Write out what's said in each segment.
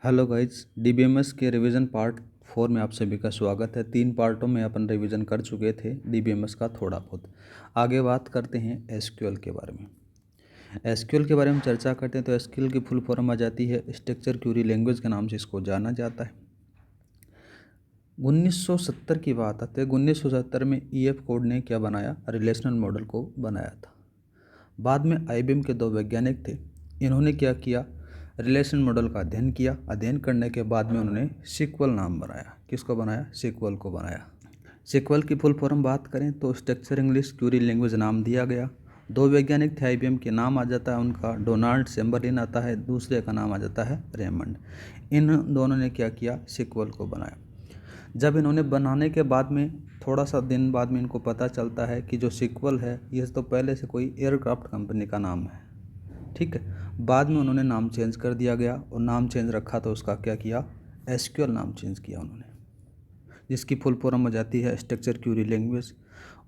Hello guys, DBMS के revision part 4 में आप सभी का स्वागत है। 3 पार्टों में अपन रिवीजन कर चुके थे डीबीएमएस का थोड़ा बहुत। आगे बात करते हैं एसक्यूएल के बारे में। एसक्यूएल के बारे में चर्चा करते हैं तो एसक्यूएल की फुल फॉर्म आ जाती है स्ट्रक्चर क्यूरी लैंग्वेज के नाम से इसको जाना जाता है। 1970 की बात आती है। 1970 में ईएफ कोड ने क्या बनाया, रिलेशनल मॉडल को बनाया था। बाद में आईबीएम के 2 वैज्ञानिक थे। इन्होंने क्या किया, रिलेशन मॉडल का अध्ययन किया। अध्ययन करने के बाद में उन्होंने सीक्वल नाम बनाया। किसको बनाया? सीक्वल को बनाया। सीक्वल की फुल फॉर्म बात करें तो स्ट्रक्चर इंग्लिश क्यूरी लैंग्वेज नाम दिया गया। 2 वैज्ञानिक थे आईबीएम के, नाम आ जाता है उनका डोनाल्ड चैम्बरलिन आता है, दूसरे का नाम आ जाता है रेमंड। इन दोनों ने क्या किया, सीक्वल को बनाया। जब इन्होंने बनाने के बाद में थोड़ा सा दिन बाद में इनको पता चलता है कि जो सीक्वल है ये तो पहले से कोई एयरक्राफ्ट कंपनी का नाम है। ठीक है, बाद में उन्होंने नाम चेंज कर दिया गया और नाम चेंज रखा तो उसका क्या किया, एसक्यूएल नाम चेंज किया उन्होंने, जिसकी फुल फॉर्म हो जाती है स्ट्रक्चर क्यूरी लैंग्वेज।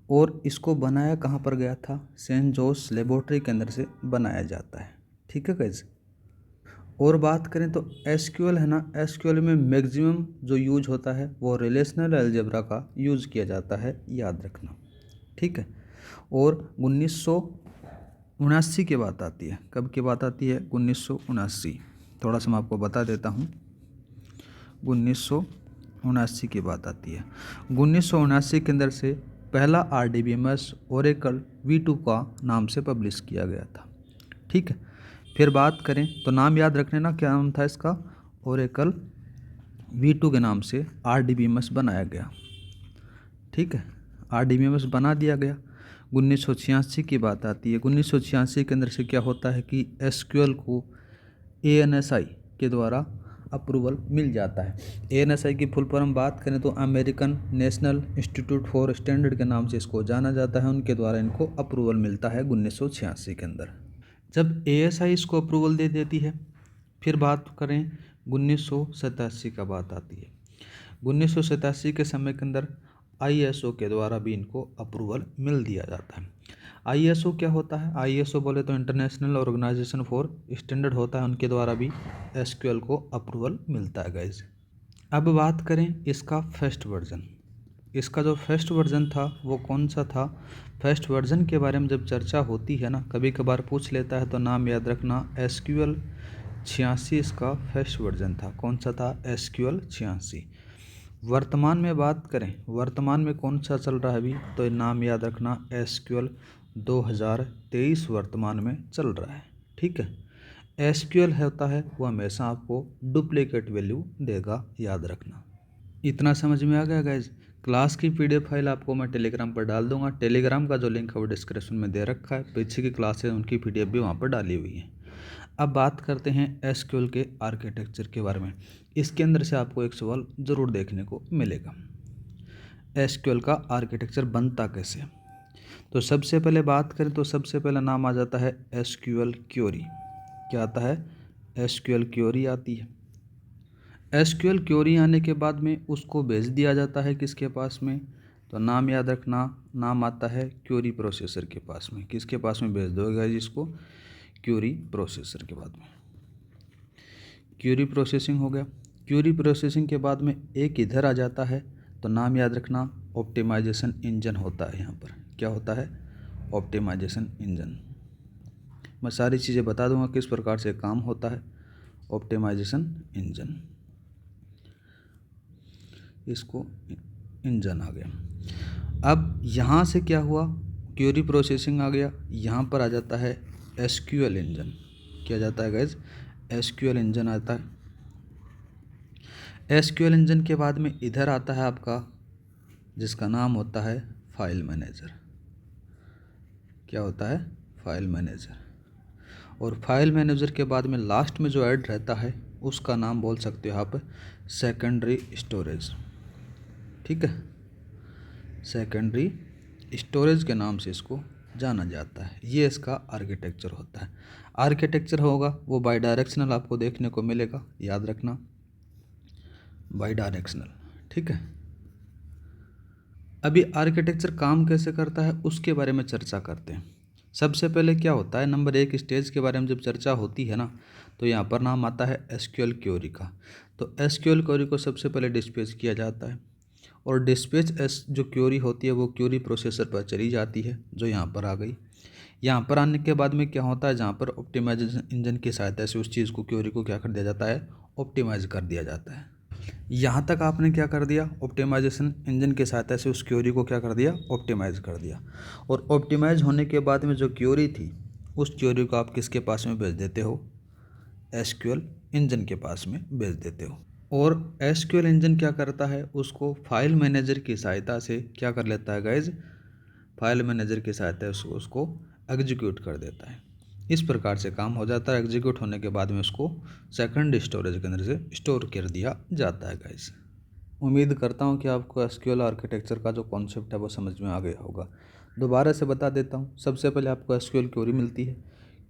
और इसको बनाया कहाँ पर गया था? सेंट जोस लेबोरेटरी के अंदर से बनाया जाता है। ठीक है गाइस। और बात करें तो एसक्यूएल है ना, एसक्यूएल में मैक्सिमम जो यूज होता है वो रिलेशनल अलजेब्रा का यूज़ किया जाता है, याद रखना। ठीक है। और 1979 की बात आती है। कब की बात आती है? 1979। थोड़ा सा मैं आपको बता देता हूँ। 1979 की बात आती है। 1979 के अंदर से पहला आरडीबीएमएस ओरेकल V2 का नाम से पब्लिश किया गया था। ठीक है। फिर बात करें तो नाम याद रखने ना, क्या नाम था इसका? ओरेकल V2 के नाम से आरडीबीएमएस बनाया गया। ठीक है, आरडीबीएमएस बना दिया गया। 1986 की बात आती है। 1986 के अंदर से क्या होता है कि एसक्यूएल को एएनएसआई के द्वारा अप्रूवल मिल जाता है। एएनएसआई की फुल फॉर्म बात करें तो American national institute for standard के नाम से इसको जाना जाता है। उनके द्वारा इनको अप्रूवल मिलता है 1986 के अंदर, जब एएसआई इसको अप्रूवल दे देती है। फिर बात करें 1987 का बात आती है। 1987 के समय के अंदर आईएसओ के द्वारा भी इनको अप्रूवल मिल दिया जाता है। आईएसओ क्या होता है? आईएसओ बोले तो इंटरनेशनल ऑर्गेनाइजेशन फॉर स्टैंडर्ड होता है, उनके द्वारा भी एसक्यूएल को अप्रूवल मिलता है गाइज। अब बात करें इसका फर्स्ट वर्जन। इसका जो फर्स्ट वर्जन था वो कौन सा था? फर्स्ट वर्जन के बारे में जब चर्चा होती है ना, कभी कभार पूछ लेता है तो नाम याद रखना, एसक्यूएल 86 इसका फर्स्ट वर्जन था। कौन सा था? एसक्यूएल 86। वर्तमान में बात करें, वर्तमान में कौन सा चल रहा है अभी, तो नाम याद रखना, एसक्यूएल 2023 वर्तमान में चल रहा है। ठीक है। एसक्यूएल होता है वो हमेशा आपको डुप्लीकेट वैल्यू देगा, याद रखना। इतना समझ में आ गया गाइज? क्लास की पीडीएफ फाइल आपको मैं टेलीग्राम पर डाल दूंगा। टेलीग्राम का जो लिंक है वो डिस्क्रिप्शन में दे रखा है। पीछे की क्लासेस उनकी पीडीएफ भी वहाँ पर डाली हुई है। अब बात करते हैं एसक्यूएल के आर्किटेक्चर के बारे में। इसके अंदर से आपको एक सवाल ज़रूर देखने को मिलेगा, एसक्यूएल का आर्किटेक्चर बनता कैसे? तो सबसे पहले बात करें तो सबसे पहला नाम आ जाता है एसक्यूएल क्यूरी। क्या आता है? एसक्यूएल क्यूरी आती है। एसक्यूएल क्यूरी आने के बाद में उसको भेज दिया जाता है किसके पास में? तो नाम याद रखना, नाम आता है क्यूरी प्रोसेसर के पास में। किसके पास में भेज दोगे जिसको? क्यूरी प्रोसेसर के बाद में। क्यूरी प्रोसेसिंग हो गया। क्यूरी प्रोसेसिंग के बाद में एक इधर आ जाता है, तो नाम याद रखना, ऑप्टिमाइजेशन इंजन होता है। यहाँ पर क्या होता है? Optimisation engine. मैं सारी चीज़ें बता दूंगा किस प्रकार से काम होता है ऑप्टिमाइजेशन इंजन। इसको इंजन आ गया। अब यहाँ से क्या हुआ? क्यूरी प्रोसेसिंग आ गया, यहाँ पर आ जाता है एसक्यूएल इंजन। क्या जाता है गाइज? एसक्यूएल इंजन आता है। एसक्यूएल इंजन के बाद में इधर आता है आपका, जिसका नाम होता है फाइल मैनेजर। क्या होता है? File manager. और फाइल मैनेजर के बाद में लास्ट में जो ऐड रहता है उसका नाम बोल सकते हो आप सेकेंडरी स्टोरेज। ठीक है, सेकेंडरी स्टोरेज के नाम से इसको जाना जाता है। ये इसका आर्किटेक्चर होता है। आर्किटेक्चर होगा वो बाई डायरेक्शनल आपको देखने को मिलेगा, याद रखना, बाई डायरेक्शनल। ठीक है। अभी आर्किटेक्चर काम कैसे करता है उसके बारे में चर्चा करते हैं। सबसे पहले क्या होता है, नंबर 1 स्टेज के बारे में जब चर्चा होती है ना, तो यहाँ पर नाम आता है एसक्यूएल क्वेरी का। तो एसक्यूएल क्वेरी को सबसे पहले डिस्पैच किया जाता है, और डिस्पैच जो क्वेरी होती है वो क्वेरी प्रोसेसर पर चली जाती है, जो यहाँ पर आ गई। यहाँ पर आने के बाद में क्या होता है, जहाँ पर ऑप्टिमाइजेशन इंजन की सहायता से उस चीज़ को, क्वेरी को क्या कर दिया जाता है, ऑप्टिमाइज कर दिया जाता है। यहाँ तक आपने क्या कर दिया, ऑप्टिमाइजेशन इंजन की सहायता से उस क्वेरी को क्या कर दिया, ऑप्टिमाइज कर दिया। और ऑप्टिमाइज होने के बाद में जो क्वेरी थी, उस क्वेरी को आप किसके पास में भेज देते हो, एसक्यूएल इंजन के पास में भेज देते हो। और एसक्यूएल इंजन क्या करता है, उसको फाइल मैनेजर की सहायता से क्या कर लेता है गाइज, फाइल मैनेजर की सहायता से उसको एग्जीक्यूट कर देता है। इस प्रकार से काम हो जाता है। एग्जीक्यूट होने के बाद में उसको सेकंड स्टोरेज के अंदर से स्टोर कर दिया जाता है गाइस। उम्मीद करता हूँ कि आपको एसक्यूएल आर्किटेक्चर का जो कॉन्सेप्ट है वो समझ में आ गया होगा। दोबारा से बता देता हूँ। सबसे पहले आपको एसक्यूएल क्वेरी मिलती है।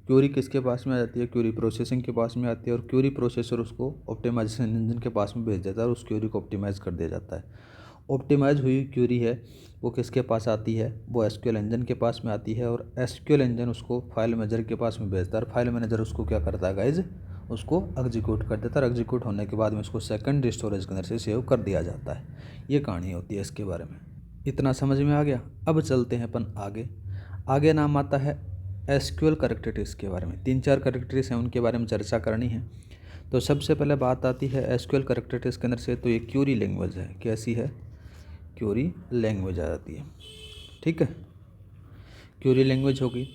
क्वेरी किसके पास में आ जाती है, क्वेरी प्रोसेसिंग के पास में आती है, और क्वेरी प्रोसेसर उसको ऑप्टिमाइजेशन इंजन के पास में भेज देता है और उस क्वेरी को ऑप्टिमाइज कर दिया जाता है। ऑप्टिमाइज हुई क्वेरी है वो किसके पास आती है, वो एसक्यूएल इंजन के पास में आती है, और एसक्यूएल इंजन उसको फाइल मैनेजर के पास में भेजता है, और फाइल मैनेजर उसको क्या करता है गाइज, उसको एग्जीक्यूट कर देता है। एग्जीक्यूट होने के बाद में उसको सेकंड स्टोरेज के अंदर से सेव कर दिया जाता है। ये कहानी होती है इसके बारे में। इतना समझ में आ गया। अब चलते हैं अपन आगे। आगे नाम आता है एसक्यूएल कैरेक्टरिस्टिक्स के बारे में। 3-4 कैरेक्टरिस्टिक्स हैं, उनके बारे में चर्चा करनी है। तो सबसे पहले बात आती है एसक्यूएल कैरेक्टरिस्टिक्स के अंदर से, तो ये क्वेरी लैंग्वेज है। कैसी है, क्वेरी लैंग्वेज आ जाती है। ठीक है, क्वेरी लैंग्वेज होगी।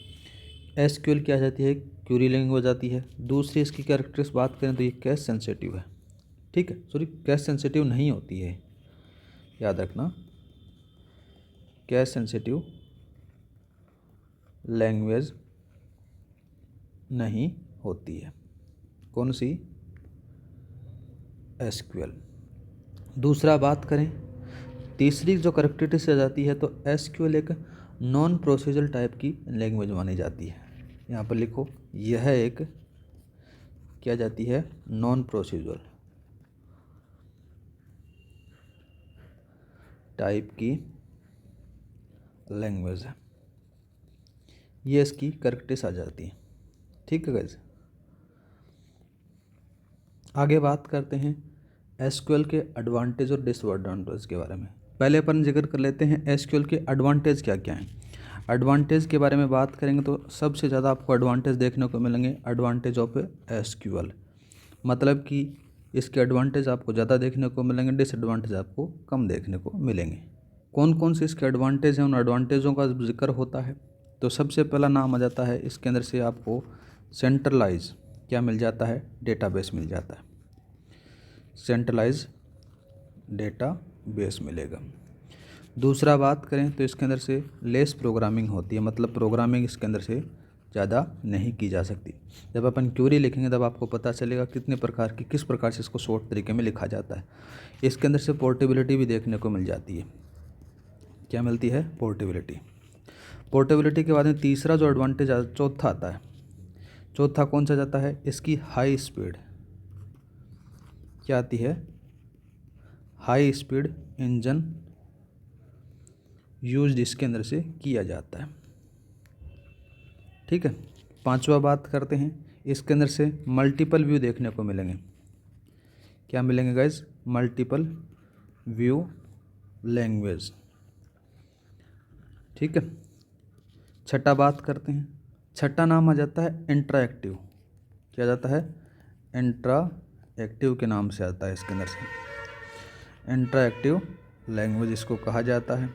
एसक्यूएल क्या आ जाती है, क्वेरी लैंग्वेज आती है। दूसरी इसकी कैरेक्टरिस्टिक्स बात करें तो ये कैश सेंसिटिव है। ठीक है, सॉरी कैश सेंसिटिव नहीं होती है, याद रखना, कैश सेंसिटिव लैंग्वेज नहीं होती है। कौन सी, एसक्यूएल। दूसरा बात करें, तीसरी जो कैरेक्टरिस्टिक्स आ जाती है, तो एसक्यूएल एक नॉन प्रोसीजरल टाइप की लैंग्वेज मानी जाती है। यहाँ पर लिखो, यह एक क्या जाती है, नॉन प्रोसीजरल टाइप की लैंग्वेज है। ये इसकी कैरेक्टरिस्टिक्स आ जाती है। ठीक है गाइस, आगे बात करते हैं एसक्यूएल के एडवांटेज और डिसएडवांटेज के बारे में। पहले अपन जिक्र कर लेते हैं एसक्यूएल के एडवांटेज क्या क्या हैं। एडवांटेज के बारे में बात करेंगे तो सबसे ज़्यादा आपको एडवांटेज देखने को मिलेंगे, एडवांटेज ऑफ एसक्यूएल। मतलब कि इसके एडवांटेज आपको ज़्यादा देखने को मिलेंगे, डिसएडवांटेज आपको कम देखने को मिलेंगे। कौन कौन से इसके एडवांटेज हैं, उन एडवांटेजों का जिक्र होता है। तो सबसे पहला नाम आ जाता है, इसके अंदर से आपको सेंट्रलाइज क्या मिल जाता है, डेटाबेस मिल जाता है। सेंट्रलाइज डेटाबेस मिलेगा। दूसरा बात करें तो इसके अंदर से लेस प्रोग्रामिंग होती है, मतलब प्रोग्रामिंग इसके अंदर से ज़्यादा नहीं की जा सकती। जब अपन क्वेरी लिखेंगे तब आपको पता चलेगा कितने प्रकार की, किस प्रकार से इसको शॉर्ट तरीके में लिखा जाता है। इसके अंदर से पोर्टेबिलिटी भी देखने को मिल जाती है। क्या मिलती है, पोर्टेबिलिटी। पोर्टेबिलिटी के बाद में तीसरा जो एडवांटेज चौथा आता है, चौथा कौन सा जाता है, इसकी हाई स्पीड। क्या आती है, हाई स्पीड इंजन यूज इसके अंदर से किया जाता है। ठीक है, पांचवा बात करते हैं, इसके अंदर से मल्टीपल व्यू देखने को मिलेंगे। क्या मिलेंगे गाइज, मल्टीपल व्यू लैंग्वेज। ठीक है, छठा बात करते हैं, छठा नाम आ जाता है इंटरएक्टिव। क्या जाता है, इंटरएक्टिव के नाम से आता है इसके अंदर से, इंटरएक्टिव लैंग्वेज इसको कहा जाता है।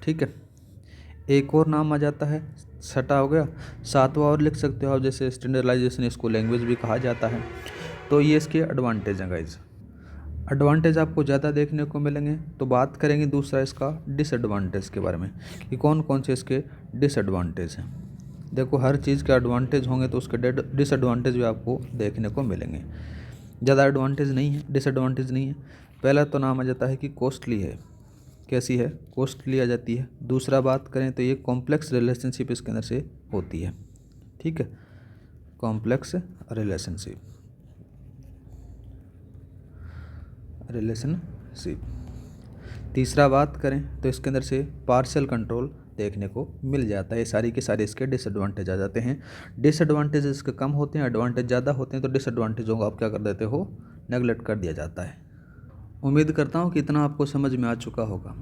ठीक है, एक और नाम आ जाता है, छठा हो गया, सातवां और लिख सकते हो आप, जैसे स्टैंडर्डाइजेशन, इसको लैंग्वेज भी कहा जाता है। तो ये इसके एडवांटेज हैं गाइज। एडवांटेज आपको ज़्यादा देखने को मिलेंगे। तो बात करेंगे दूसरा इसका डिसएडवांटेज के बारे में, कि कौन कौन से इसके डिसएडवांटेज हैं। देखो, हर चीज़ के एडवांटेज होंगे तो उसके डिसएडवांटेज भी आपको देखने को मिलेंगे। ज़्यादा एडवांटेज नहीं है, डिसएडवांटेज नहीं है। पहला तो नाम आ जाता है कि कॉस्टली है। कैसी है, कॉस्टली आ जाती है। दूसरा बात करें तो ये कॉम्प्लेक्स रिलेशनशिप इसके अंदर से होती है। ठीक है, कॉम्प्लेक्स रिलेशनशिप। तीसरा बात करें तो इसके अंदर से पार्शियल कंट्रोल देखने को मिल जाता है। ये सारी के सारे इसके डिसएडवांटेज आ जाते हैं। डिसएडवांटेज इसके कम होते हैं, एडवांटेज ज़्यादा होते हैं, तो डिसएडवांटेजों को आप क्या कर देते हो, नेगलेक्ट कर दिया जाता है। उम्मीद करता हूँ कि इतना आपको समझ में आ चुका होगा।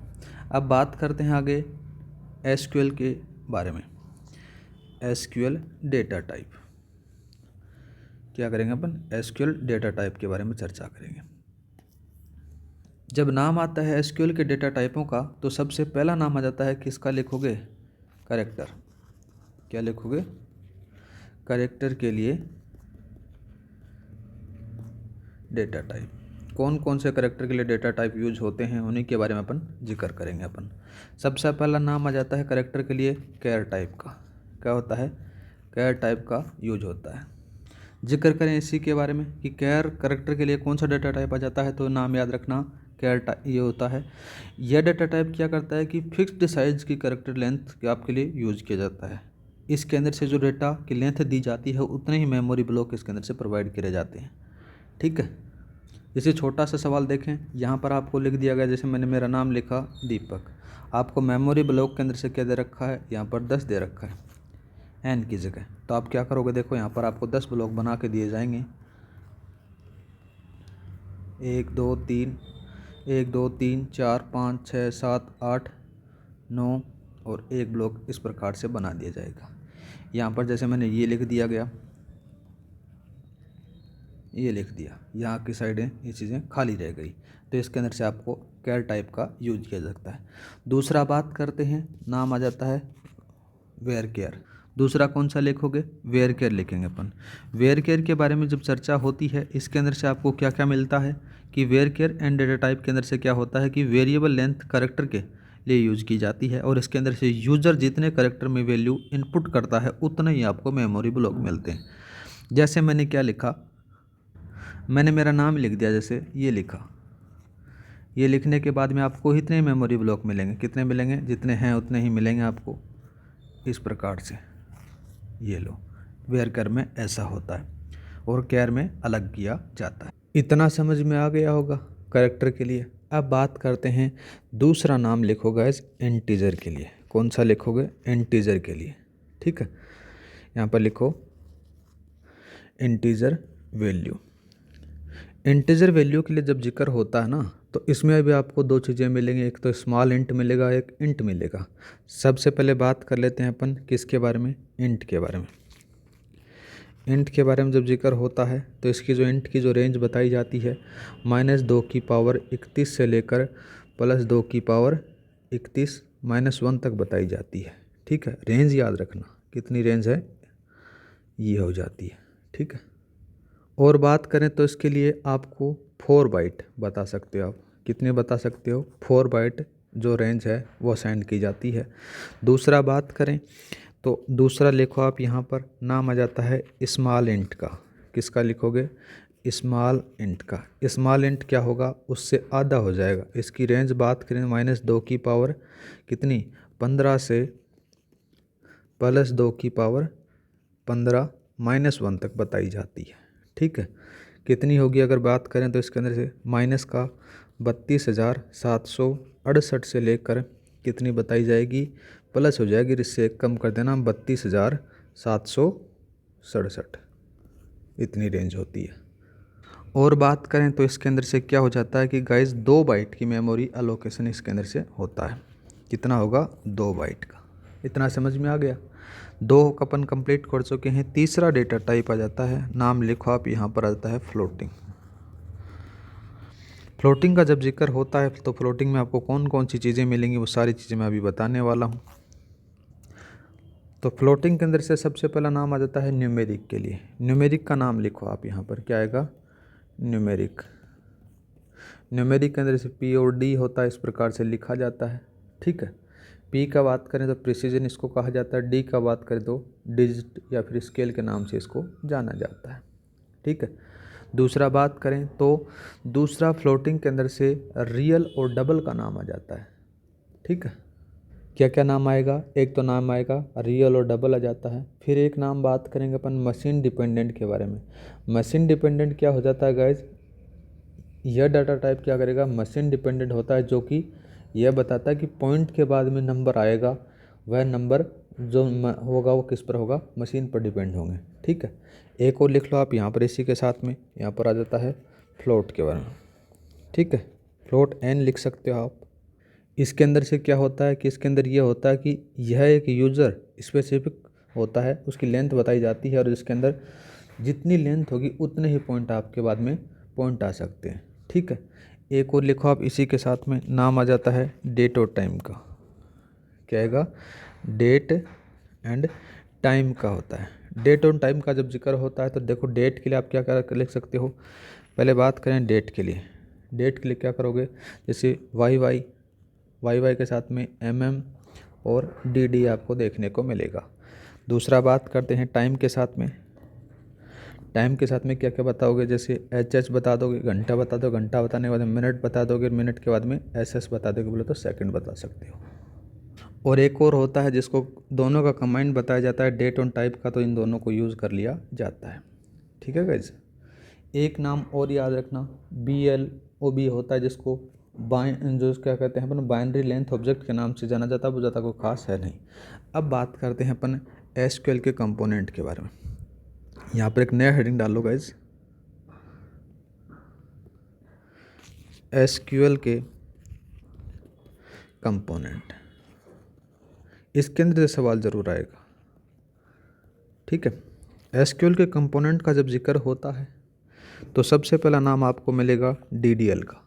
अब बात करते हैं आगे एसक्यूएल के बारे में। एसक्यूएल डेटा टाइप क्या करेंगे अपन, एसक्यूएल डेटा टाइप के बारे में चर्चा करेंगे। जब नाम आता है एसक्यूएल के डेटा टाइपों का तो सबसे पहला नाम आ जाता है, किसका लिखोगे, कैरेक्टर। क्या लिखोगे, कैरेक्टर के लिए डेटा टाइप। कौन कौन से कैरेक्टर के लिए डेटा टाइप यूज होते हैं उन्हीं के बारे में अपन जिक्र करेंगे। अपन सबसे पहला नाम आ जाता है कैरेक्टर के लिए कैर टाइप का। क्या होता है, कैर टाइप का यूज होता है। जिक्र करें इसी के बारे में कि कैर कैरेक्टर के लिए कौन सा डेटा टाइप आ जाता है, तो नाम याद रखना, कैर टाइप ये होता है। यह डेटा टाइप क्या करता है कि फिक्स्ड साइज की कैरेक्टर लेंथ आपके लिए यूज किया जाता है। इसके अंदर से जो डेटा की लेंथ दी जाती है उतने ही मेमोरी ब्लॉक इसके अंदर से प्रोवाइड किए जाते हैं। ठीक है, जैसे छोटा सा सवाल देखें, यहाँ पर आपको लिख दिया गया, जैसे मैंने मेरा नाम लिखा दीपक, आपको मेमोरी ब्लॉक के अंदर से क्या दे रखा है, यहाँ पर 10 दे रखा है एन की जगह। तो आप क्या करोगे, देखो यहाँ पर आपको 10 ब्लॉक बना के दिए जाएंगे, 1 2 3 4 5 6 7 8 9 और 1 ब्लॉक इस प्रकार से बना दिया जाएगा। यहाँ पर जैसे मैंने ये लिख दिया गया, ये लिख दिया, यहाँ की साइडें ये चीज़ें खाली रह गई, तो इसके अंदर से आपको कैर टाइप का यूज किया जाता है। दूसरा बात करते हैं, नाम आ जाता है वेयर केयर। दूसरा कौन सा लिखोगे, वेयर केयर लिखेंगे अपन। वेयर केयर के बारे में जब चर्चा होती है, इसके अंदर से आपको क्या क्या मिलता है कि varchar and data type के अंदर से क्या होता है कि वेरिएबल लेंथ कैरेक्टर के लिए यूज की जाती है, और इसके अंदर से यूज़र जितने कैरेक्टर में वैल्यू इनपुट करता है उतने ही आपको मेमोरी ब्लॉक मिलते हैं। जैसे मैंने क्या लिखा, मैंने मेरा नाम लिख दिया, जैसे ये लिखा, ये लिखने के बाद में आपको इतने मेमोरी ब्लॉक मिलेंगे, कितने मिलेंगे, जितने हैं उतने ही मिलेंगे आपको, इस प्रकार से। ये लो, वेयर केयर में ऐसा होता है और केयर में अलग किया जाता है। इतना समझ में आ गया होगा कैरेक्टर के लिए। अब बात करते हैं, दूसरा नाम लिखोगे गाइस इंटीजर के लिए। कौन सा लिखोगे, इंटीजर के लिए। ठीक है, यहाँ पर लिखो इंटीजर वैल्यू। इंटीजर वैल्यू के लिए जब जिक्र होता है ना, तो इसमें भी आपको दो चीज़ें मिलेंगी, एक तो स्मॉल इंट मिलेगा, एक इंट मिलेगा। सबसे पहले बात कर लेते हैं अपन किसके बारे में, इंट के बारे में। इंट के बारे में जब जिक्र होता है तो इसकी जो इंट की जो रेंज बताई जाती है -2⁻31 से लेकर +2⁻31 -1 तक बताई जाती है। ठीक है, रेंज याद रखना, कितनी रेंज है ये हो जाती है। ठीक है, और बात करें तो इसके लिए आपको 4 बाइट बता सकते हो आप, कितने बता सकते हो, 4 बाइट जो रेंज है वो सेंड की जाती है। दूसरा बात करें तो दूसरा लिखो आप, यहाँ पर नाम आ जाता है स्मॉल इंट का। किसका लिखोगे, स्मॉल इंट का। स्मॉल इंट क्या होगा, उससे आधा हो जाएगा। इसकी रेंज बात करें -2 की पावर कितनी, 15 से +2 की पावर 15 -1 तक बताई जाती है। ठीक है, कितनी होगी अगर बात करें तो इसके अंदर से माइनस का 32,768 से लेकर कितनी बताई जाएगी, प्लस हो जाएगी, इससे कम कर देना 32,767, इतनी रेंज होती है। और बात करें तो इसके अंदर से क्या हो जाता है कि गाइस 2 बाइट की मेमोरी अलोकेशन इसके अंदर से होता है। कितना होगा, 2 बाइट का। इतना समझ में आ गया। 2 अपन कंप्लीट कर चुके हैं। तीसरा डेटा टाइप आ जाता है, नाम लिखो आप, यहाँ पर आ जाता है फ्लोटिंग। फ्लोटिंग का जब जिक्र होता है तो फ्लोटिंग में आपको कौन कौन सी चीज़ें मिलेंगी वो सारी चीज़ें मैं अभी बताने वाला हूँ। तो फ्लोटिंग के अंदर से सबसे पहला नाम आ जाता है न्यूमेरिक के लिए। न्यूमेरिक का नाम लिखो आप, यहाँ पर क्या आएगा, न्यूमेरिक। न्यूमेरिक के अंदर से P और D होता है, इस प्रकार से लिखा जाता है। ठीक है, P का बात करें तो प्रिसीजन इसको कहा जाता है, D का बात करें तो डिजिट या फिर स्केल के नाम से इसको जाना जाता है। ठीक है, दूसरा बात करें तो दूसरा फ्लोटिंग के अंदर से रियल और डबल का नाम आ जाता है। ठीक है, क्या क्या नाम आएगा, एक तो नाम आएगा रियल और डबल आ जाता है। फिर एक नाम बात करेंगे अपन मशीन डिपेंडेंट के बारे में। मशीन डिपेंडेंट क्या हो जाता है गाइज, यह डाटा टाइप क्या करेगा, मशीन डिपेंडेंट होता है, जो कि यह बताता है कि पॉइंट के बाद में नंबर आएगा वह नंबर जो होगा वो किस पर होगा, मशीन पर डिपेंड होंगे। ठीक है, एक और लिख लो आप यहाँ पर इसी के साथ में, यहाँ पर आ जाता है फ्लोट के बारे में। ठीक है, फ्लोट एन लिख सकते हो आप। इसके अंदर से क्या होता है कि इसके अंदर ये होता है कि यह एक यूज़र स्पेसिफिक होता है, उसकी लेंथ बताई जाती है और इसके अंदर जितनी लेंथ होगी उतने ही पॉइंट आपके बाद में पॉइंट आ सकते हैं। ठीक है, एक और लिखो आप इसी के साथ में, नाम आ जाता है डेट और टाइम का। क्या आएगा, डेट एंड टाइम का होता है। डेट और टाइम का जब जिक्र होता है तो देखो डेट के लिए आप क्या क्या लिख सकते हो। पहले बात करें डेट के लिए, डेट के लिए क्या करोगे, जैसे वाई के साथ में mm और डी आपको देखने को मिलेगा। दूसरा बात करते हैं टाइम के साथ में, टाइम के साथ में क्या क्या बताओगे, जैसे एच बता दोगे, घंटा बता दो, घंटा बताने के बाद मिनट बता दोगे, मिनट के बाद में एस बता दोगे, बोले तो सेकंड बता सकते हो। और एक और होता है जिसको दोनों का कंबाइंड बताया जाता है, डेट ऑन टाइप का, तो इन दोनों को यूज़ कर लिया जाता है। ठीक है गाइस, एक नाम और याद रखना, BLOB होता है, जिसको जो क्या कहते हैं अपन बाइनरी लेंथ ऑब्जेक्ट के नाम से जाना जाता है, वो ज़्यादा कोई खास है नहीं। अब बात करते हैं अपन SQL के कंपोनेंट के बारे में। यहाँ पर एक नया हेडिंग डालो गाइज, SQL के कंपोनेंट। इसके अंदर से सवाल ज़रूर आएगा। ठीक है, SQL के कंपोनेंट का जब जिक्र होता है तो सबसे पहला नाम आपको मिलेगा DDL का।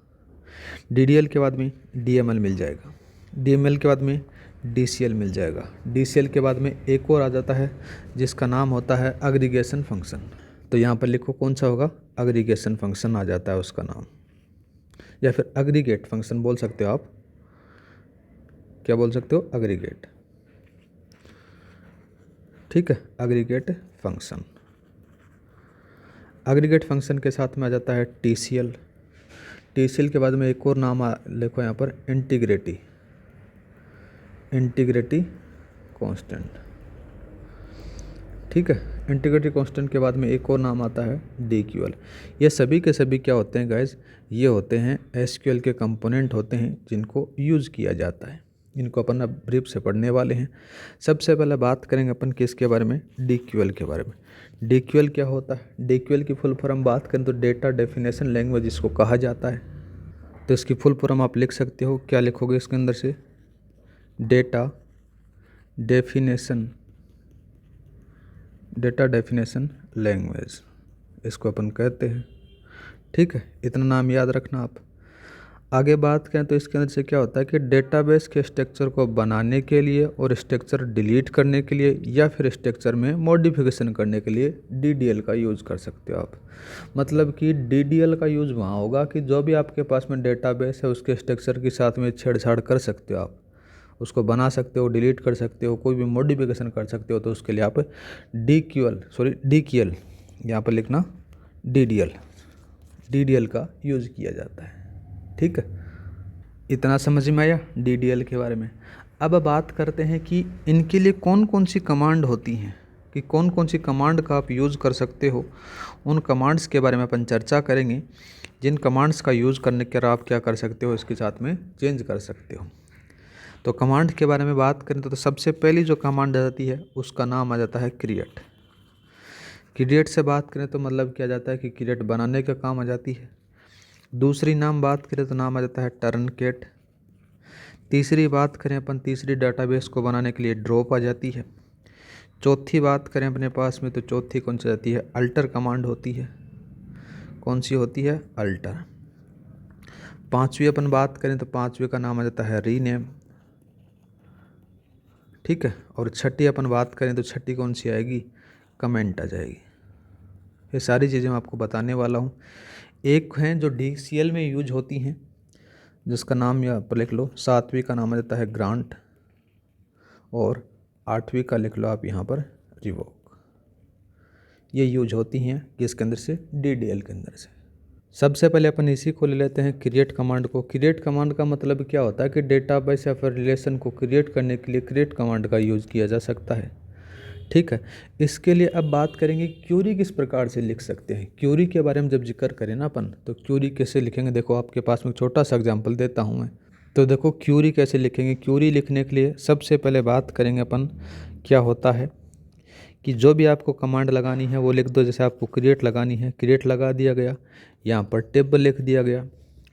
DDL के बाद में DML मिल जाएगा, DML के बाद में DCL मिल जाएगा, DCL के बाद में एक और आ जाता है जिसका नाम होता है एग्रीगेशन फंक्शन। तो यहाँ पर लिखो कौन सा होगा, एग्रीगेशन फंक्शन आ जाता है उसका नाम, या फिर एग्रीगेट फंक्शन बोल सकते हो आप। क्या बोल सकते हो, एग्रीगेट। ठीक है, एग्रीगेट फंक्शन। एग्रीगेट फंक्शन के साथ में आ जाता है TCL। TCL के बाद में एक और नाम लिखो यहाँ पर, इंटीग्रिटी कांस्टेंट। ठीक है, इंटीग्रिटी कांस्टेंट के बाद में एक और नाम आता है DQL। ये सभी के सभी क्या होते हैं गाइज, ये होते हैं SQL के कंपोनेंट होते हैं जिनको यूज़ किया जाता है। इनको अपन अब ब्रीफ से पढ़ने वाले हैं। सबसे पहले बात करेंगे अपन किसके बारे में, DQL के बारे में। DQL क्या होता है, DQL की फुल फॉर्म बात करें तो डेटा डेफिनेशन लैंग्वेज इसको कहा जाता है। तो इसकी फुल फॉर्म आप लिख सकते हो, क्या लिखोगे इसके अंदर से, डेटा डेफिनेशन लैंग्वेज इसको अपन कहते हैं। ठीक है, इतना नाम याद रखना आप। आगे बात करें तो इसके अंदर से क्या होता है कि डेटाबेस के स्ट्रक्चर को बनाने के लिए और स्ट्रक्चर डिलीट करने के लिए या फिर स्ट्रक्चर में मॉडिफिकेशन करने के लिए DDL का यूज़ कर सकते हो आप। मतलब कि DDL का यूज़ वहाँ होगा कि जो भी आपके पास में डेटाबेस है उसके स्ट्रक्चर के साथ में छेड़छाड़ कर सकते हो आप, उसको बना सकते हो, डिलीट कर सकते हो, कोई भी मॉडिफिकेशन कर सकते हो। तो उसके लिए आप DQL यहाँ पर लिखना, DDL का यूज़ किया जाता है। ठीक है, इतना समझ में आया DDL के बारे में। अब बात करते हैं कि इनके लिए कौन कौन सी कमांड होती हैं, कि कौन कौन सी कमांड का आप यूज़ कर सकते हो। उन कमांड्स के बारे में अपन चर्चा करेंगे, जिन कमांड्स का यूज़ करने के आप क्या कर सकते हो, इसके साथ में चेंज कर सकते हो। तो कमांड के बारे में बात करें तो सबसे पहली जो कमांड आ जाती है उसका नाम आ जाता है क्रिएट से बात करें तो मतलब क्या जाता है कि क्रिएट बनाने का काम आ जाती है। दूसरी नाम बात करें तो नाम आ जाता है टर्नकेट। तीसरी बात करें अपन, तीसरी डाटाबेस को बनाने के लिए ड्रॉप आ जाती है। चौथी बात करें अपने पास में तो चौथी कौन सी जाती है, अल्टर कमांड होती है। कौन सी होती है, अल्टर। पांचवी अपन बात करें तो पांचवी का नाम आ जाता है रीनेम। ठीक है, और छठी अपन बात करें तो छठी कौन सी आएगी, कमेंट आ जाएगी। ये सारी चीज़ें मैं आपको बताने वाला हूँ। एक हैं जो DCL में यूज होती हैं, जिसका नाम यहाँ पर लिख लो, सातवीं का नाम आ जाता है ग्रांट और आठवीं का लिख लो आप यहाँ पर रिवोक। ये यूज होती हैं किसके अंदर से, DDL के अंदर से। सबसे पहले अपन इसी को ले लेते हैं, क्रिएट कमांड को। क्रिएट कमांड का मतलब क्या होता है कि डेटाबेस या फिर रिलेशन को क्रिएट करने के लिए क्रिएट कमांड का यूज़ किया जा सकता है। ठीक है, इसके लिए अब बात करेंगे क्यूरी किस प्रकार से लिख सकते हैं। क्यूरी के बारे में जब जिक्र करें ना अपन, तो क्यूरी कैसे लिखेंगे, देखो आपके पास में छोटा सा एग्जाम्पल देता हूँ मैं। तो देखो क्यूरी कैसे लिखेंगे। क्यूरी लिखने के लिए सबसे पहले बात करेंगे अपन क्या होता है कि जो भी आपको कमांड लगानी है वो लिख दो। जैसे आपको क्रिएट लगानी है, क्रिएट लगा दिया गया, यहाँ पर टेबल लिख दिया गया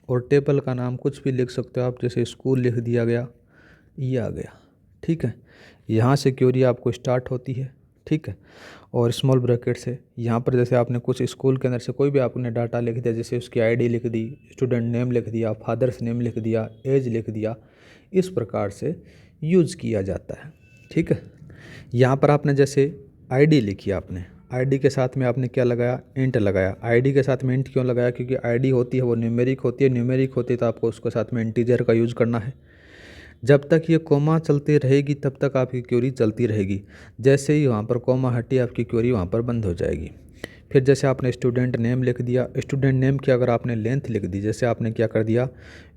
और टेबल का नाम कुछ भी लिख सकते हो आप, जैसे स्कूल लिख दिया गया, ये आ गया। ठीक है, यहाँ से क्यूरी आपको स्टार्ट होती है। ठीक है, और स्मॉल ब्रैकेट से यहाँ पर जैसे आपने कुछ स्कूल के अंदर से कोई भी आपने डाटा लिख दिया, जैसे उसकी आईडी लिख दी, स्टूडेंट नेम लिख दिया, फादर्स नेम लिख दिया, एज लिख दिया, इस प्रकार से यूज़ किया जाता है। ठीक है, यहाँ पर आपने जैसे आईडी लिखी, आपने आईडी के साथ में आपने क्या लगाया, इंट लगाया। आईडी के साथ में इंट क्यों लगाया, क्योंकि आईडी होती है वो न्यूमेरिक होती है, न्यूमेरिक होती है तो आपको उसके साथ में इंटीजर का यूज़ करना है। जब तक ये कोमा चलती रहेगी तब तक आपकी क्वेरी चलती रहेगी। जैसे ही वहाँ पर कोमा हटी आपकी क्वेरी वहाँ पर बंद हो जाएगी। फिर जैसे आपने स्टूडेंट नेम लिख दिया, स्टूडेंट नेम की अगर आपने लेंथ लिख दी, जैसे आपने क्या कर दिया,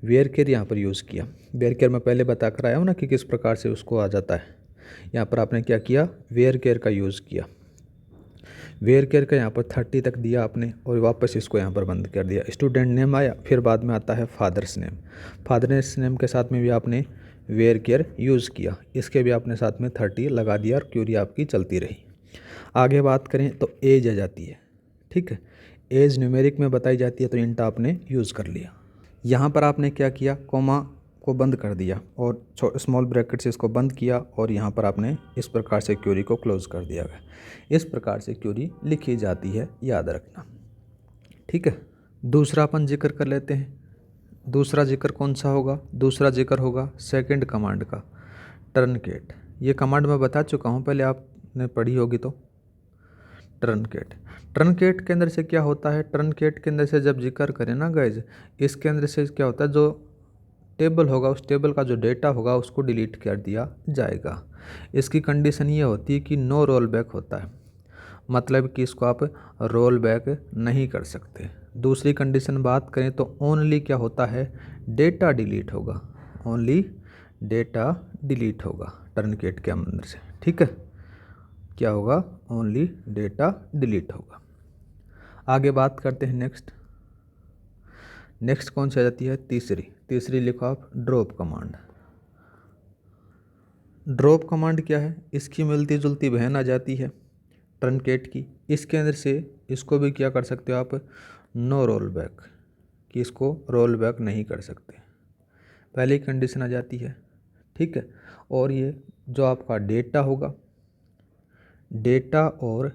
वेयर केयर यहाँ पर यूज़ किया। वेयर केयर मैं पहले बता कर आया हूँ ना कि किस प्रकार से उसको आ जाता है। यहाँ पर आपने क्या किया, वेयर केयर का यूज़ किया। वेयर केयर का यहाँ पर 30 तक दिया आपने और वापस इसको यहाँ पर बंद कर दिया। स्टूडेंट नेम आया, फिर बाद में आता है फादर्स नेम। फादर्स नेम के साथ में भी आपने वेयर केयर यूज़ किया, इसके भी आपने साथ में 30 लगा दिया और क्वेरी आपकी चलती रही। आगे बात करें तो एज आ जाती है। ठीक है, एज न्यूमेरिक में बताई जाती है तो इंट आपने यूज़ कर लिया। यहाँ पर आपने क्या किया, कोमा को बंद कर दिया और स्मॉल ब्रैकेट से इसको बंद किया और यहाँ पर आपने इस प्रकार से क्वेरी को क्लोज कर दिया गया। इस प्रकार से क्वेरी लिखी जाती है, याद रखना। ठीक है, दूसरा अपन जिक्र कर लेते हैं। दूसरा जिक्र कौन सा होगा, दूसरा जिक्र होगा सेकंड कमांड का, टर्नकेट। ये कमांड मैं बता चुका हूँ, पहले आपने पढ़ी होगी तो। टर्नकेट, टर्नकेट के अंदर से क्या होता है, टर्नकेट के अंदर से जब जिक्र करें ना गाइज, इसके अंदर से क्या होता है, जो टेबल होगा उस टेबल का जो डेटा होगा उसको डिलीट कर दिया जाएगा। इसकी कंडीशन ये होती है कि नो रोल बैक होता है, मतलब कि इसको आप रोल बैक नहीं कर सकते। दूसरी कंडीशन बात करें तो ओनली क्या होता है, डेटा डिलीट होगा, ओनली डेटा डिलीट होगा टर्नकेट के अंदर से। ठीक है, क्या होगा, ओनली डेटा डिलीट होगा। आगे बात करते हैं नेक्स्ट। नेक्स्ट कौन सी आ जाती है, तीसरी लिखो आप, ड्रॉप कमांड। ड्रॉप कमांड क्या है, इसकी मिलती जुलती बहन आ जाती है टर्नकेट की। इसके अंदर से इसको भी क्या कर सकते हो आप, नो रोल बैक, कि इसको रोल बैक नहीं कर सकते, पहली कंडीशन आ जाती है। ठीक है, और ये जो आपका डेटा होगा, डेटा और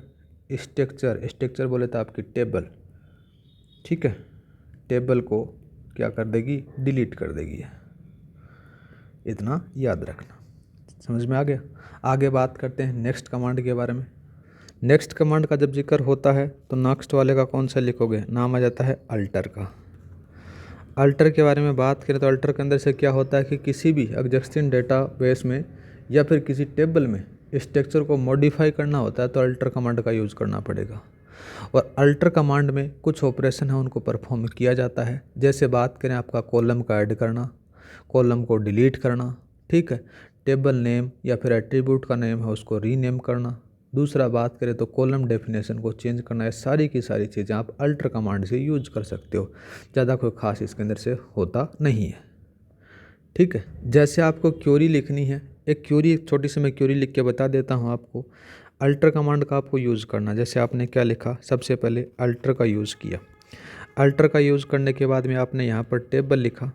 स्ट्रक्चर बोले तो आपकी टेबल। ठीक है, टेबल को क्या कर देगी, डिलीट कर देगी, इतना याद रखना। समझ में आ गया। आगे बात करते हैं नेक्स्ट कमांड के बारे में। नेक्स्ट कमांड का जब जिक्र होता है तो नेक्स्ट वाले का कौन सा लिखोगे, नाम आ जाता है अल्टर का। अल्टर के बारे में बात करें तो अल्टर के अंदर से क्या होता है कि किसी भी एग्जिस्टिंग डेटाबेस में या फिर किसी टेबल में स्ट्रक्चर को मॉडिफाई करना होता है तो अल्टर कमांड का यूज़ करना पड़ेगा। और अल्टर कमांड में कुछ ऑपरेशन है उनको परफॉर्म किया जाता है। जैसे बात करें आपका कॉलम का ऐड करना, कॉलम को डिलीट करना। ठीक है, टेबल नेम या फिर एट्रीब्यूट का नेम है उसको रीनेम करना। दूसरा बात करें तो कॉलम डेफिनेशन को चेंज करना। है सारी की सारी चीज़ें आप अल्टर कमांड से यूज कर सकते हो, ज़्यादा कोई खास इसके अंदर से होता नहीं है। ठीक है, जैसे आपको क्वेरी लिखनी है, एक क्वेरी, एक छोटी सी मैं क्वेरी लिख के बता देता हूँ आपको। अल्टर कमांड का आपको यूज़ करना, जैसे आपने क्या लिखा, सबसे पहले अल्टर का यूज़ किया। अल्टर का यूज़ करने के बाद में आपने यहाँ पर टेबल लिखा।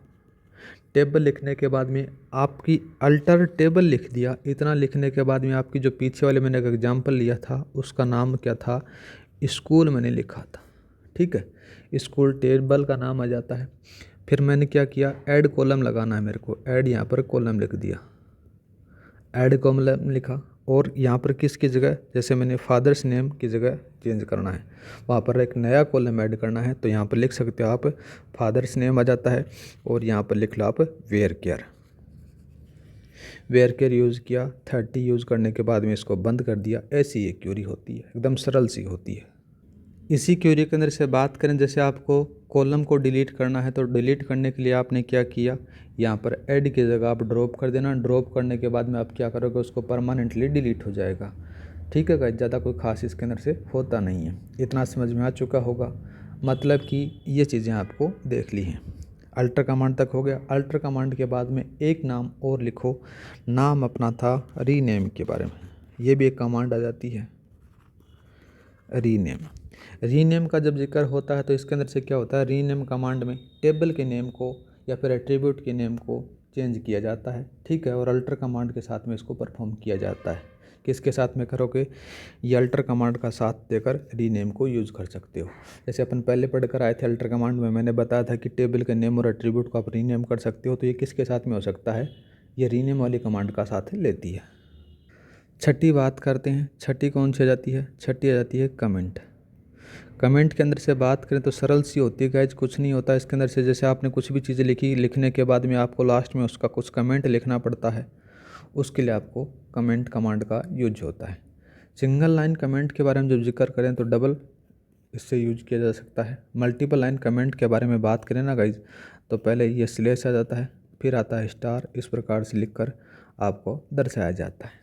टेबल लिखने के बाद में आपकी अल्टर टेबल लिख दिया। इतना लिखने के बाद में आपकी जो पीछे वाले मैंने एक एग्जाम्पल लिया था उसका नाम क्या था, स्कूल मैंने लिखा था। ठीक है, स्कूल टेबल का नाम आ जाता है। फिर मैंने क्या किया, ऐड कॉलम लगाना है मेरे को, ऐड यहाँ पर कॉलम लिख दिया, ऐड कॉलम लिखा। और यहाँ पर किसकी जगह, जैसे मैंने फादर्स नेम की जगह चेंज करना है, वहाँ पर एक नया कॉलम ऐड करना है तो यहाँ पर लिख सकते हो आप फादर्स नेम आ जाता है और यहाँ पर लिख लो आप varchar. Varchar use किया, 30 यूज़ करने के बाद में इसको बंद कर दिया। ऐसी ये क्वेरी होती है, एकदम सरल सी होती है। इसी क्वेरी के अंदर से बात करें, जैसे आपको कॉलम को डिलीट करना है तो डिलीट करने के लिए आपने क्या किया, यहाँ पर ऐड की जगह आप ड्रॉप कर देना। ड्रॉप करने के बाद में आप क्या करोगे, उसको परमानेंटली डिलीट हो जाएगा। ठीक है गाइस, ज़्यादा कोई खास इसके अंदर से होता नहीं है। इतना समझ में आ चुका होगा, मतलब कि ये चीज़ें आपको देख ली हैं। अल्टर कमांड तक हो गया। अल्टर कमांड के बाद में एक नाम और लिखो, नाम अपना था रीनेम के बारे में, ये भी एक कमांड आ जाती है रीनेम। रीनेम का जब जिक्र होता है तो इसके अंदर से क्या होता है, रीनेम कमांड में टेबल के नेम को या फिर एट्रीब्यूट के नेम को चेंज किया जाता है, ठीक है। और अल्टर कमांड के साथ में इसको परफॉर्म किया जाता है। किसके साथ में करोगे, ये अल्टर कमांड का साथ देकर रीनेम को यूज़ कर सकते हो। जैसे अपन पहले पढ़कर आए थे अल्टर कमांड में, मैंने बताया था कि टेबल के नेम और एट्रीब्यूट को आप रीनेम कर सकते हो, तो ये किसके साथ में हो सकता है, ये रीनेम वाली कमांड का साथ लेती है। छठी बात करते हैं, छठी कौन सी आ जाती है, छठी आ जाती है कमेंट। कमेंट के अंदर से बात करें तो सरल सी होती है गाइज, कुछ नहीं होता इसके अंदर से। जैसे आपने कुछ भी चीज़ें लिखी, लिखने के बाद में आपको लास्ट में उसका कुछ कमेंट लिखना पड़ता है, उसके लिए आपको कमेंट कमांड का यूज होता है। सिंगल लाइन कमेंट के बारे में जब जिक्र करें तो डबल इससे यूज किया जा सकता है। मल्टीपल लाइन कमेंट के बारे में बात करें ना गाइज, तो पहले ये स्लैश आ जाता है, फिर आता है स्टार, इस प्रकार से लिखकर आपको दर्शाया जाता है।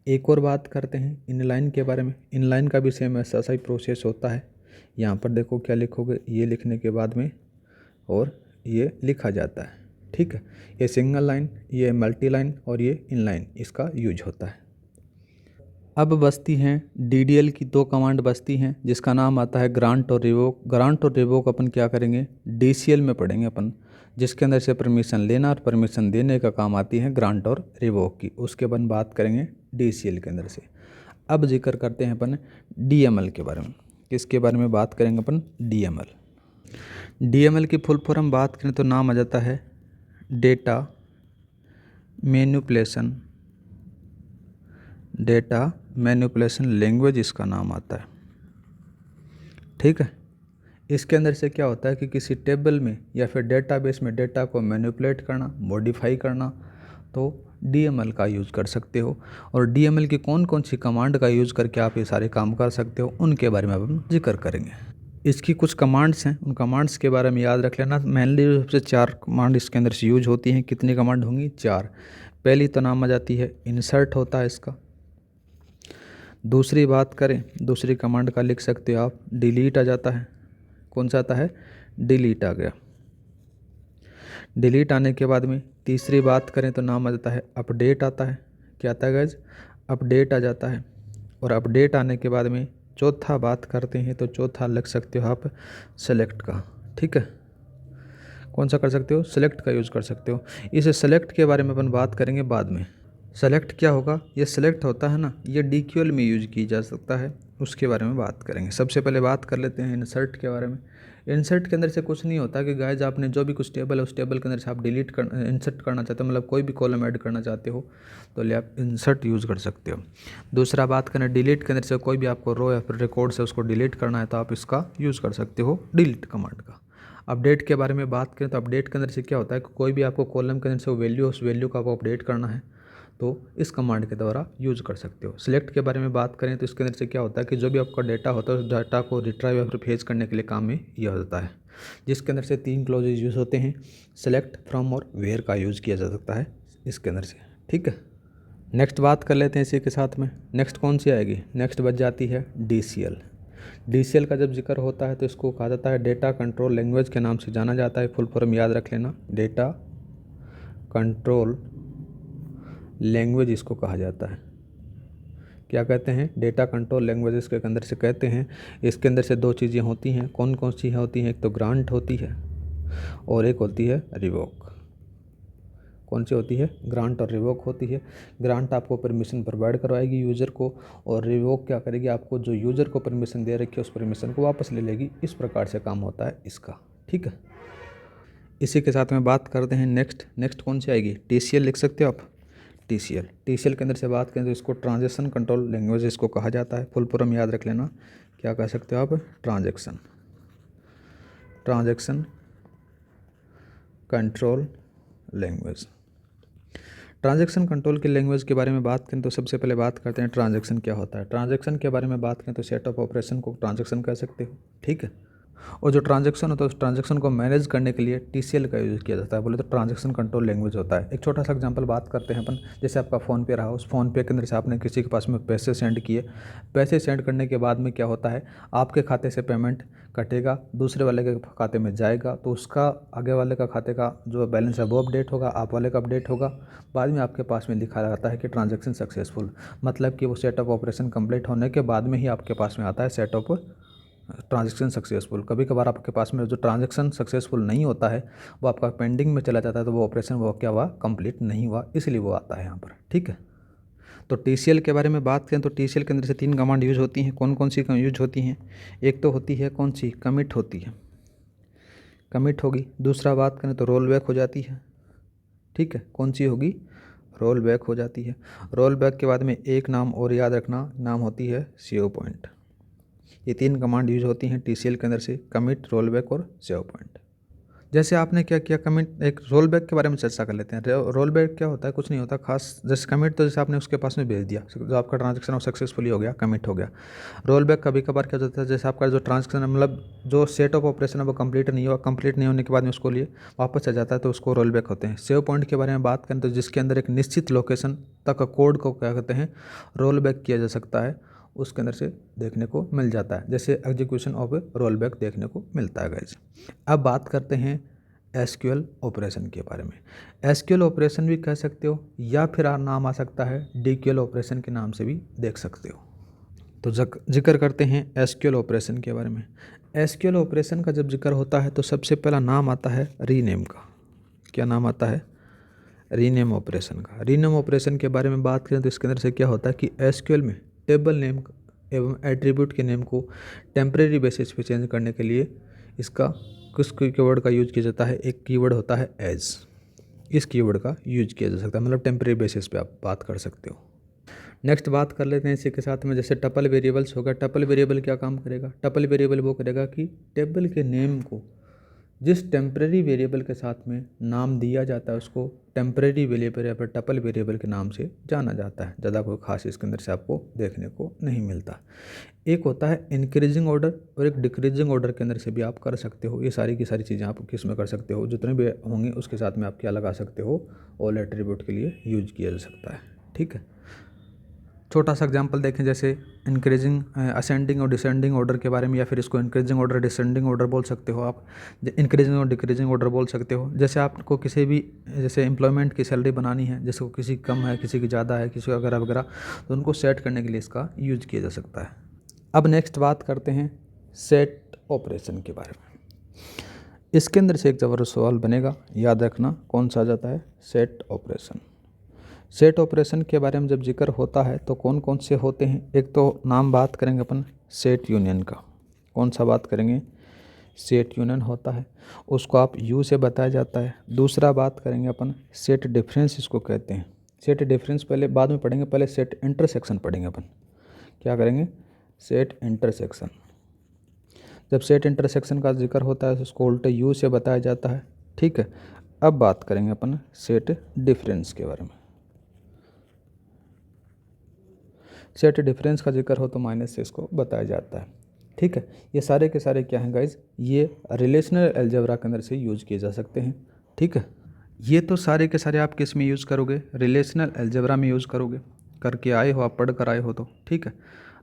एक और बात करते हैं इनलाइन के बारे में। इनलाइन का भी सेम ऐसा ही प्रोसेस होता है। यहाँ पर देखो क्या लिखोगे, ये लिखने के बाद में और ये लिखा जाता है, ठीक है। ये सिंगल लाइन, ये मल्टी लाइन और ये इनलाइन, इसका यूज होता है। अब बचती हैं DDL की दो कमांड बचती हैं, जिसका नाम आता है ग्रांट और रिवोक। ग्रांट और रिवोक अपन क्या करेंगे, DCL में पढ़ेंगे अपन, जिसके अंदर से परमिशन लेना और परमिशन देने का काम आती है ग्रांट और रिवोक की, उसके अपन बात करेंगे DCL के अंदर से। अब जिक्र करते हैं अपन DML के बारे में। किसके बारे में बात करेंगे अपन, DML। DML की फुल फॉर्म बात करें तो नाम आ जाता है डेटा मैनिपुलेशन लैंग्वेज, इसका नाम आता है, ठीक है। इसके अंदर से क्या होता है कि किसी टेबल में या फिर डेटाबेस में डेटा को मैनिपुलेट करना, मॉडिफाई करना, तो DML का यूज़ कर सकते हो। और DML की कौन कौन सी कमांड का यूज़ करके आप ये सारे काम कर सकते हो, उनके बारे में अब हम जिक्र करेंगे। इसकी कुछ कमांड्स हैं, उन कमांड्स के बारे में याद रख लेना। मेनली रूप से 4 कमांड इसके अंदर से यूज होती हैं। कितनी कमांड होंगी, 4। पहली तो नाम आ जाती है इंसर्ट होता है इसका। दूसरी बात करें, दूसरी कमांड का लिख सकते हो आप, डिलीट आ जाता है। कौन सा आता है, डिलीट आ गया। डिलीट आने के बाद में तीसरी बात करें तो नाम आ जाता है अपडेट आता है। क्या आता है गाइज, अपडेट आ जाता है। और अपडेट आने के बाद में चौथा बात करते हैं तो चौथा लिख सकते हो आप सेलेक्ट का, ठीक है। कौन सा कर सकते हो, सेलेक्ट का यूज़ कर सकते हो। इस सेलेक्ट के बारे में अपन बात करेंगे बाद में। सेलेक्ट क्या होगा, ये सेलेक्ट होता है ना, ये DQL में यूज की जा सकता है, उसके बारे में बात करेंगे। सबसे पहले बात कर लेते हैं इंसर्ट के बारे में। इंसर्ट के अंदर से कुछ नहीं होता कि गाइज आपने जो भी कुछ टेबल है उस टेबल के अंदर से आप इंसर्ट करना चाहते हो, मतलब कोई भी कॉलम ऐड करना चाहते हो तो ले आप इंसर्ट यूज़ कर सकते हो। दूसरा बात करें डिलीट के अंदर से, कोई भी आपको रो या फिर रिकॉर्ड से उसको डिलीट करना है तो आप इसका यूज़ कर सकते हो, डिलीट कमांड का। अपडेट के बारे में बात करें तो अपडेट के अंदर से क्या होता है कि कोई भी आपको कॉलम के अंदर से वैल्यू, उस वैल्यू को आपको अपडेट करना है तो इस कमांड के द्वारा यूज़ कर सकते हो। सिलेक्ट के बारे में बात करें तो इसके अंदर से क्या होता है कि जो भी आपका डेटा होता है उस डाटा को रिट्राइव या फिर फेच करने के लिए काम में यह होता है, जिसके अंदर से 3 क्लॉजेज यूज़ होते हैं, सेलेक्ट, फ्रॉम और वेयर का यूज़ किया जा सकता है इसके अंदर से, ठीक है। नेक्स्ट बात कर लेते हैं इसी के साथ में। नेक्स्ट कौन सी आएगी, नेक्स्ट बच जाती है DCL। DCL का जब जिक्र होता है तो इसको कहा जाता है डेटा कंट्रोल लैंग्वेज के नाम से जाना जाता है। फुल फॉर्म याद रख लेना, डेटा कंट्रोल लैंग्वेज इसको कहा जाता है। क्या कहते हैं, डेटा कंट्रोल लैंग्वेज इसके अंदर से कहते हैं। इसके अंदर से 2 चीज़ें होती हैं, कौन कौन सी होती हैं, एक तो ग्रांट होती है और एक होती है रिवोक। कौन सी होती है, ग्रांट और रिवोक होती है। ग्रांट आपको परमिशन प्रोवाइड करवाएगी यूज़र को, और रिवोक क्या करेगी, आपको जो यूज़र को परमिशन दे रखी है उस परमिशन को वापस ले लेगी। इस प्रकार से काम होता है इसका, ठीक है। इसी के साथ में बात करते हैं नेक्स्ट कौन सी आएगी, TCL लिख सकते हो आप, TCL के अंदर से बात करें तो इसको ट्रांजैक्शन कंट्रोल लैंग्वेज इसको कहा जाता है। फुल फॉर्म याद रख लेना, क्या कह सकते हो आप, transaction control language. Transaction control की लैंग्वेज के बारे में बात करें तो सबसे पहले बात करते हैं ट्रांजैक्शन क्या होता है। ट्रांजैक्शन के बारे में बात करें तो सेट ऑफ ऑपरेशन को ट्रांजैक्शन कह सकते हो, ठीक है। और जो ट्रांजैक्शन होता है उस ट्रांजैक्शन को मैनेज करने के लिए TCL का यूज़ किया जाता है, बोले तो ट्रांजैक्शन कंट्रोल लैंग्वेज होता है। एक छोटा सा एग्जांपल बात करते हैं अपन, जैसे आपका फ़ोनपे रहा, उस फ़ोनपे के अंदर से आपने किसी के पास में पैसे सेंड किए, पैसे सेंड करने के बाद में क्या होता है, आपके खाते से पेमेंट कटेगा, दूसरे वाले के खाते में जाएगा, तो उसका आगे वाले का खाते का जो बैलेंस है वो अपडेट होगा, आप वाले का अपडेट होगा, बाद में आपके पास में लिखा रहता है कि ट्रांजैक्शन सक्सेसफुल, मतलब कि वो सेट ऑफ ऑपरेशन कंप्लीट होने के बाद में ही आपके पास में आता है सेट ऑफ ट्रांजैक्शन सक्सेसफुल। कभी कभार आपके पास में जो ट्रांजैक्शन सक्सेसफुल नहीं होता है वो आपका पेंडिंग में चला जाता है, तो वो ऑपरेशन वो क्या हुआ, कंप्लीट नहीं हुआ, इसलिए वो आता है यहाँ पर। ठीक है, तो TCL के बारे में बात करें तो TCL के अंदर से 3 कमांड यूज होती हैं। कौन कौन सी यूज होती हैं? एक तो होती है कौन सी, कमिट होती है, कमिट होगी। दूसरा बात करें तो रोल बैक हो जाती है। ठीक है, कौन सी होगी, रोल बैक हो जाती है। रोल बैक के बाद में एक नाम और याद रखना, नाम होती है सेव पॉइंट। ये 3 कमांड यूज होती हैं TCL के अंदर से, कमिट, रोल बैक और सेव पॉइंट। जैसे आपने क्या किया, कमिट, एक रोल बैक के बारे में चर्चा कर लेते हैं। रोल बैक क्या होता है, कुछ नहीं होता खास। जैसे कमिट तो जैसे आपने उसके पास में भेज दिया, जो आपका ट्रांजैक्शन वो सक्सेसफुली हो गया, कमिट हो गया। रोल बैक कभी कभार क्या होता है, जैसे आपका जो ट्रांजैक्शन मतलब जो सेट ऑफ ऑपरेशन है वो कंप्लीट नहीं हुआ, कंप्लीट नहीं होने के बाद में उसको लिए वापस आ जाता है, तो उसको रोल बैक होते हैं। सेव पॉइंट के बारे में बात करें तो जिसके अंदर एक निश्चित लोकेशन तक कोड को क्या कहते हैं, रोल बैक किया जा सकता है, उसके अंदर से देखने को मिल जाता है, जैसे एग्जीक्यूशन ऑफ रोल बैक देखने को मिलता है गाइज। अब बात करते हैं SQL ऑपरेशन के बारे में। SQL ऑपरेशन भी कह सकते हो, या फिर नाम आ सकता है DQL ऑपरेशन के नाम से भी देख सकते हो। तो जिक्र करते हैं SQL ऑपरेशन के बारे में। SQL ऑपरेशन का जब जिक्र होता है तो सबसे पहला नाम आता है रीनेम का। क्या नाम आता है, रीनेम ऑपरेशन का। रीनेम ऑपरेशन के बारे में बात करें तो इसके अंदर से क्या होता है कि SQL में टेबल नेम एवं एट्रीब्यूट के नेम को टेम्परेरी बेसिस पे चेंज करने के लिए इसका किस कीवर्ड का यूज किया जाता है, एक कीवर्ड होता है एज। इस कीवर्ड का यूज किया जा सकता है, मतलब टेम्परेरी बेसिस पे आप बात कर सकते हो। नेक्स्ट बात कर लेते हैं इसी के साथ में, जैसे टपल वेरिएबल्स होगा। टपल वेरिएबल क्या काम करेगा, टपल वेरिएबल वो करेगा कि टेबल के नेम को जिस टेम्परेरी वेरिएबल के साथ में नाम दिया जाता है उसको टेम्परेरी वेरिएबल या फिर टपल वेरिएबल के नाम से जाना जाता है। ज़्यादा कोई खास इसके अंदर से आपको देखने को नहीं मिलता। एक होता है इंक्रीजिंग ऑर्डर और एक डिक्रीजिंग ऑर्डर के अंदर से भी आप कर सकते हो। ये सारी की सारी चीज़ें आप किस में कर सकते हो, जितने भी होंगे उसके साथ में आप क्या लगा सकते हो, ऑल एट्रीब्यूट के लिए यूज किया जा सकता है। ठीक है, छोटा सा एग्जांपल देखें, जैसे इंक्रीजिंग असेंडिंग और डिसेंडिंग ऑर्डर के बारे में, या फिर इसको इंक्रीजिंग ऑर्डर डिसेंडिंग ऑर्डर बोल सकते हो आप, इंक्रीजिंग और डिक्रीजिंग ऑर्डर बोल सकते हो। जैसे आपको किसी भी जैसे एम्प्लॉयमेंट की सैलरी बनानी है, जैसे को किसी की कम है, किसी की ज़्यादा है, किसी वगैरह वगैरह, तो उनको सेट करने के लिए इसका यूज किया जा सकता है। अब नेक्स्ट बात करते हैं सेट ऑपरेशन के बारे में। इसके अंदर से एक ज़बरदस्त सवाल बनेगा, याद रखना कौन सा आ जाता है, सेट ऑपरेशन। सेट ऑपरेशन के बारे में जब जिक्र होता है तो कौन कौन से होते हैं, एक तो नाम बात करेंगे अपन सेट यूनियन का। कौन सा बात करेंगे, सेट यूनियन होता है, उसको आप यू से बताया जाता है। दूसरा बात करेंगे अपन सेट डिफरेंस, इसको कहते हैं। सेट डिफरेंस पहले बाद में पढ़ेंगे, पहले सेट इंटरसेक्शन पढ़ेंगे अपन। क्या करेंगे, सेट इंटरसेक्शन। जब सेट इंटरसेक्शन का जिक्र होता है तो उसको उल्टे यू से बताया जाता है। ठीक है, अब बात करेंगे अपन सेट डिफरेंस के बारे में। सेट डिफरेंस का जिक्र हो तो माइनस से इसको बताया जाता है। ठीक है, ये सारे के सारे क्या हैं गाइज, ये रिलेशनल अलजेब्रा के अंदर से यूज किए जा सकते हैं। ठीक है, ये तो सारे के सारे आप किस में यूज़ करोगे, रिलेशनल अलजेब्रा में यूज़ करोगे, करके आए हो आप, पढ़ कर आए हो तो। ठीक है,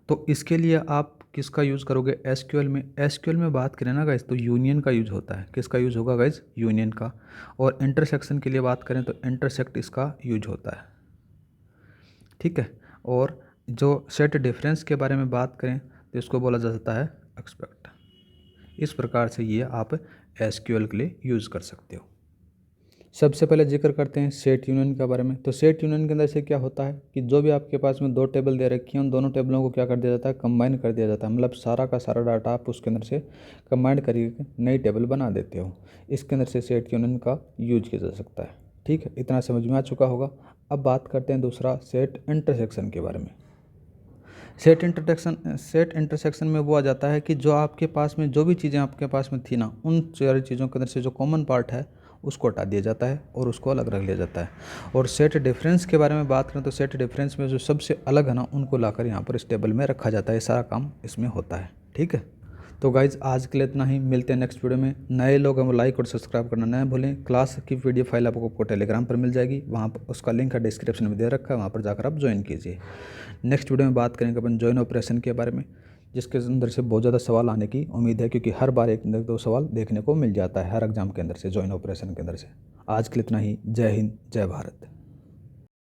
तो इसके लिए आप किसका यूज़ करोगे, SQL में। SQL में बात करें ना गाइज तो यूनियन का यूज़ होता है। किसका यूज़ होगा गाइज, यूनियन का। और इंटरसेक्शन के लिए बात करें तो इंटरसेक्ट इसका यूज होता है। ठीक है, और जो सेट डिफरेंस के बारे में बात करें तो इसको बोला जा सकता है एक्सपेक्ट। इस प्रकार से ये आप SQL के लिए यूज़ कर सकते हो। सबसे पहले जिक्र करते हैं सेट यूनियन के बारे में। तो सेट यूनियन के अंदर से क्या होता है कि जो भी आपके पास में 2 टेबल दे रखी हैं, उन दोनों टेबलों को क्या कर दिया जाता है, कंबाइन कर दिया जाता है। मतलब सारा का सारा डाटा आप उसके अंदर से कंबाइन करके नई टेबल बना देते हो। इसके अंदर से सेट यूनियन का यूज किया जा सकता है। ठीक है, इतना समझ में आ चुका होगा। अब बात करते हैं दूसरा सेट इंटरसेक्शन के बारे में। सेट इंटरसेक्शन में वो आ जाता है कि जो आपके पास में जो भी चीज़ें आपके पास में थी ना, उन सारी चीज़ों के अंदर से जो कॉमन पार्ट है उसको हटा दिया जाता है और उसको अलग रख लिया जाता है। और सेट डिफरेंस के बारे में बात करें तो सेट डिफरेंस में जो सबसे अलग है ना, उनको लाकर यहाँ पर इस टेबल में रखा जाता है। ये सारा काम इसमें होता है। ठीक है, तो गाइज आज के लिए इतना ही, मिलते हैं नेक्स्ट वीडियो में। नए लोग हम लाइक और सब्सक्राइब करना ना भूलें। क्लास की PDF फाइल आपको टेलीग्राम पर मिल जाएगी, वहाँ पर उसका लिंक है डिस्क्रिप्शन में दे रखा है, वहाँ पर जाकर आप ज्वाइन कीजिए। नेक्स्ट वीडियो में बात करेंगे अपन जॉइन ऑपरेशन के बारे में, जिसके अंदर से बहुत ज़्यादा सवाल आने की उम्मीद है, क्योंकि हर बार एक दो सवाल देखने को मिल जाता है हर एग्जाम के अंदर से, जॉइन ऑपरेशन के अंदर से। आज के लिए इतना ही। जय हिंद, जय भारत।